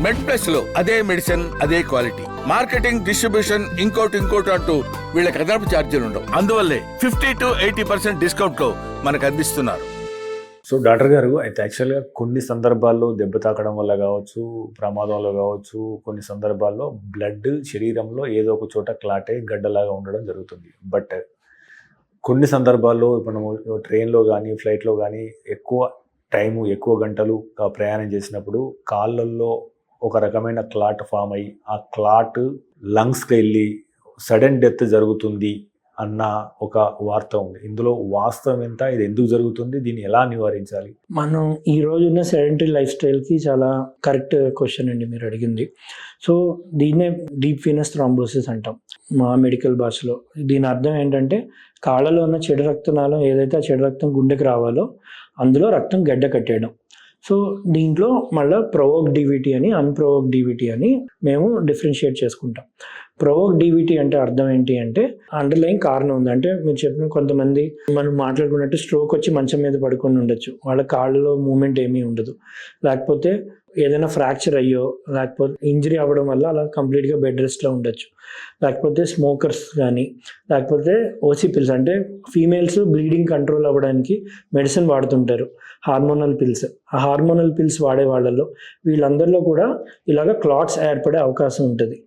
మెడ్ plus లో అదే medicine అదే క్వాలిటీ, మార్కెటింగ్, డిస్ట్రిబ్యూషన్, ఇంకోటి అంటూ వీళ్ళకి అదనపు ఛార్జీలు ఉండవు. అందువల్లే 50 to 80% డిస్కౌంట్ లో మనకు అందిస్తున్నారు. సో డాక్టర్ గారు, అయితే యాక్చువల్గా కొన్ని సందర్భాల్లో దెబ్బ తాకడం వల్ల కావచ్చు, ప్రమాదంలో కావచ్చు, కొన్ని సందర్భాల్లో బ్లడ్ శరీరంలో ఏదో ఒక చోట క్లాట్ అయ్యి గడ్డలాగా ఉండడం జరుగుతుంది. బట్ కొన్ని సందర్భాల్లో మనము ట్రైన్లో కానీ ఫ్లైట్లో కానీ ఎక్కువ టైము, ఎక్కువ గంటలు ప్రయాణం చేసినప్పుడు కాళ్ళల్లో ఒక రకమైన క్లాట్ ఫామ్ అయ్యి ఆ క్లాట్ లంగ్స్కి వెళ్ళి సడన్ డెత్ జరుగుతుంది అన్న ఒక వార్త ఉంది. ఇందులో వాస్తవం ఎంత, ఇది ఎందుకు జరుగుతుంది, దీన్ని ఎలా నివారించాలి? మనం ఈ రోజున్న సెడెంటరీ లైఫ్ స్టైల్కి చాలా కరెక్ట్ క్వశ్చన్ అండి మీరు అడిగింది. సో దీన్నే డీప్ వీనస్ థ్రాంబోసిస్ అంటాం మా మెడికల్ భాషలో. దీని అర్థం ఏంటంటే కాళ్ళలో ఉన్న చెడు రక్తనాళం ఏదైతే ఆ చెడు రక్తం గుండెకి రావాలో అందులో రక్తం గడ్డ కట్టేయడం. సో దీంట్లో మళ్ళీ ప్రొవోక్ డివిటీ అని, అన్ప్రొవోక్ డివిటీ అని మేము డిఫరెన్షియేట్ చేసుకుంటాం. ప్రొవోక్ డివిటీ అంటే అర్థం ఏంటి అంటే అండర్లైన్ కారణం ఉంది. అంటే మీరు చెప్పిన కొంతమంది మనం మాట్లాడుకున్నట్టు స్ట్రోక్ వచ్చి మంచం మీద పడుకొని ఉండొచ్చు, వాళ్ళ కాళ్ళలో మూమెంట్ ఏమీ ఉండదు, లేకపోతే ఏదైనా ఫ్రాక్చర్ అయ్యో లేకపోతే ఇంజరీ అవ్వడం వల్ల అలా కంప్లీట్గా బెడ్ రెస్ట్లో ఉండొచ్చు, లేకపోతే స్మోకర్స్ కానీ, లేకపోతే ఓసీ పిల్స్ అంటే ఫీమేల్స్ బ్లీడింగ్ కంట్రోల్ అవ్వడానికి మెడిసిన్ వాడుతుంటారు, హార్మోనల్ పిల్స్. ఆ హార్మోనల్ పిల్స్ వాడే వాళ్ళలో వీళ్ళందరిలో కూడా ఇలాగ క్లాట్స్ ఏర్పడే అవకాశం ఉంటుంది.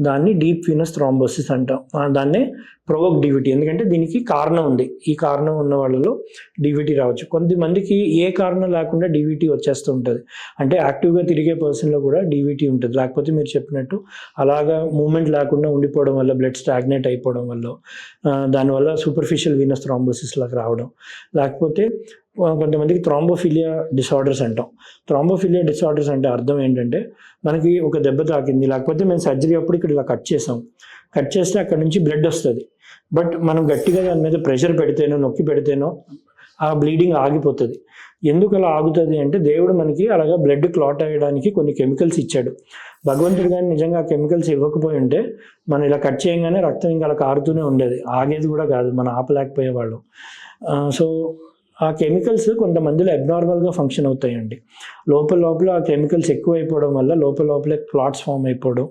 దాన్ని డీప్ వీనస్ థ్రాంబోసిస్ అంటాం. దాన్నే ప్రొవోక్ డివిటీ, ఎందుకంటే దీనికి కారణం ఉంది. ఈ కారణం ఉన్న వాళ్ళలో డివిటీ రావచ్చు. కొంతమందికి ఏ కారణం లేకుండా డివిటీ వచ్చేస్తూ ఉంటుంది. అంటే యాక్టివ్గా తిరిగే పర్సన్లో కూడా డివిటీ ఉంటుంది. లేకపోతే మీరు చెప్పినట్టు అలాగా మూమెంట్ లేకుండా ఉండిపోవడం వల్ల, బ్లడ్ స్టాగ్నేట్ అయిపోవడం వల్ల, దానివల్ల సూపర్ఫిషియల్ వీనస్ థ్రాంబోసిస్ లాగా రావడం, లేకపోతే కొంతమందికి థ్రాంబోఫిలియా డిసార్డర్స్ అంటాం. థ్రాంబోఫిలియా డిసార్డర్స్ అంటే అర్థం ఏంటంటే మనకి ఒక దెబ్బ తాకింది, లేకపోతే మేము సర్జరీ అప్పుడు ఇక్కడ ఇలా కట్ చేస్తే అక్కడ నుంచి బ్లడ్ వస్తుంది. బట్ మనం గట్టిగా దాని మీద ప్రెషర్ పెడితేనో నొక్కి పెడితేనో ఆ బ్లీడింగ్ ఆగిపోతుంది. ఎందుకు అలా ఆగుతుంది అంటే దేవుడు మనకి అలాగా బ్లడ్ క్లాట్ అయ్యడానికి కొన్ని కెమికల్స్ ఇచ్చాడు. భగవంతుడు కానీ నిజంగా ఆ కెమికల్స్ ఇవ్వకపోయి ఉంటే మనం ఇలా కట్ చేయగానే రక్తం ఇంకా అలా కారుతూనే ఉండేది, ఆగేది కూడా కాదు, మనం ఆపలేకపోయేవాళ్ళం. సో ఆ కెమికల్స్ కొంతమందిలో అబ్నార్మల్గా ఫంక్షన్ అవుతాయండి. లోపల ఆ కెమికల్స్ ఎక్కువ అయిపోవడం వల్ల లోపలే క్లాట్స్ ఫామ్ అయిపోవడం,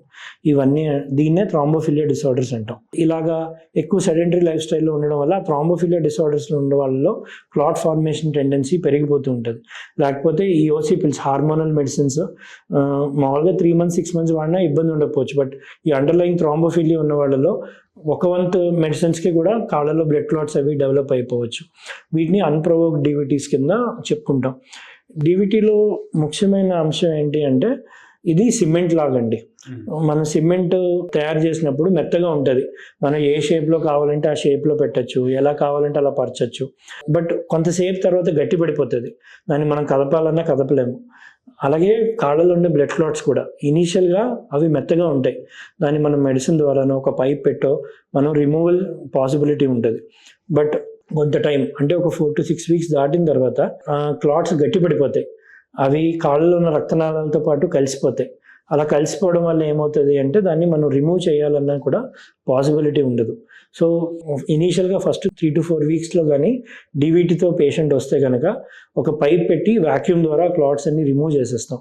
ఇవన్నీ దీన్నే థ్రాంబోఫిలియా డిసార్డర్స్ అంటాం. ఇలాగా ఎక్కువ సెడెంటరీ లైఫ్ స్టైల్లో ఉండడం వల్ల థ్రాంబోఫిలియా డిసార్డర్స్లో ఉండే వాళ్ళలో క్లాట్ ఫార్మేషన్ టెండెన్సీ పెరిగిపోతూ ఉంటుంది. లేకపోతే ఈ ఓసీ పిల్స్, హార్మోనల్ మెడిసిన్స్ మామూలుగా 3 months 6 months వాడినా ఇబ్బంది ఉండకపోవచ్చు. బట్ ఈ అండర్లైన్ థ్రాంబోఫిలియా ఉన్న వాళ్ళలో ఒక వంతు మెడిసిన్స్కి కూడా కాళ్ళలో బ్లడ్ క్లాట్స్ అవి డెవలప్ అయిపోవచ్చు. వీటిని అన్ప్రొవోక్ డివిటీస్ కింద చెప్పుకుంటాం. డివిటీలో ముఖ్యమైన అంశం ఏంటి అంటే ఇది సిమెంట్ లాగండి. మనం సిమెంట్ తయారు చేసినప్పుడు మెత్తగా ఉంటుంది, మనం ఏ షేప్లో కావాలంటే ఆ షేప్లో పెట్టచ్చు, ఎలా కావాలంటే అలా పరచచ్చు. బట్ కొంతసేపు తర్వాత గట్టి పడిపోతుంది, దాన్ని మనం కదపాలన్నా కదపలేము. అలాగే కాళ్ళలో ఉండే బ్లడ్ క్లాట్స్ కూడా ఇనీషియల్గా అవి మెత్తగా ఉంటాయి, దాన్ని మనం మెడిసిన్ ద్వారానో ఒక పైప్ పెట్టో మనం రిమూవల్ పాసిబిలిటీ ఉంటుంది. బట్ కొంత టైం అంటే ఒక 4 to 6 weeks దాటిన తర్వాత క్లాట్స్ గట్టి పడిపోతాయి, అవి కాళ్ళలో ఉన్న రక్తనాళాలతో పాటు కలిసిపోతాయి. అలా కలిసిపోవడం వల్ల ఏమవుతుంది అంటే దాన్ని మనం రిమూవ్ చేయాలన్నా కూడా పాసిబిలిటీ ఉండదు. సో ఇనీషియల్గా ఫస్ట్ 3 to 4 weeksలో కానీ డివిటీతో పేషెంట్ వస్తే కనుక ఒక పైప్ పెట్టి వాక్యూమ్ ద్వారా క్లాట్స్ అన్ని రిమూవ్ చేసేస్తాం.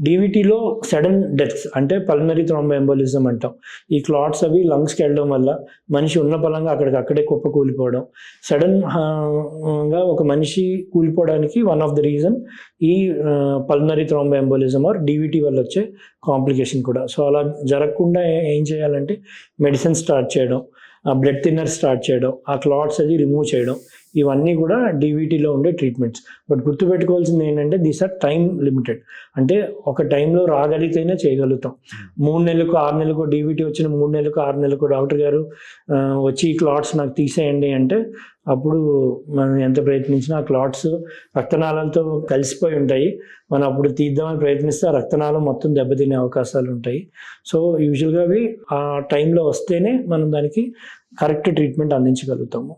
డివిటీలో సడన్ డెత్స్ అంటే పల్మనరీ థ్రాంబోఎంబోలిజం అంటాం. ఈ క్లాట్స్ అవి లంగ్స్కి వెళ్ళడం వల్ల మనిషి ఉన్న పలంగా అక్కడికక్కడే కుప్ప కూలిపోవడం, సడన్గా ఒక మనిషి కూలిపోవడానికి వన్ ఆఫ్ ద రీజన్ ఈ పల్మనరీ థ్రాంబోఎంబోలిజం ఆర్ డివిటీ వల్ల వచ్చే కాంప్లికేషన్ కూడా. సో అలా జరగకుండా ఏం చేయాలంటే మెడిసిన్ స్టార్ట్ చేయడం, ఆ బ్లడ్ థిన్నర్ స్టార్ట్ చేయడం, ఆ క్లాట్స్ అది రిమూవ్ చేయడం, ఇవన్నీ కూడా డివిటీలో ఉండే ట్రీట్మెంట్స్. బట్ గుర్తుపెట్టుకోవాల్సింది ఏంటంటే దీస్ ఆర్ టైం లిమిటెడ్. అంటే ఒక టైంలో రాగలిగితేనే చేయగలుగుతాం. 3 నెలలకు 6 నెలలకు డివిటీ వచ్చిన 3 నెలలకు 6 నెలలకు డాక్టర్ గారు వచ్చి ఈ క్లాట్స్ నాకు తీసేయండి అంటే అప్పుడు మనం ఎంత ప్రయత్నించినా ఆ క్లాట్స్ రక్తనాళాలతో కలిసిపోయి ఉంటాయి. మనం అప్పుడు తీద్దామని ప్రయత్నిస్తే ఆ రక్తనాళం మొత్తం దెబ్బతినే అవకాశాలు ఉంటాయి. సో యూజువల్గా అవి ఆ టైంలో వస్తేనే మనం దానికి కరెక్ట్ ట్రీట్మెంట్ అందించగలుగుతాము.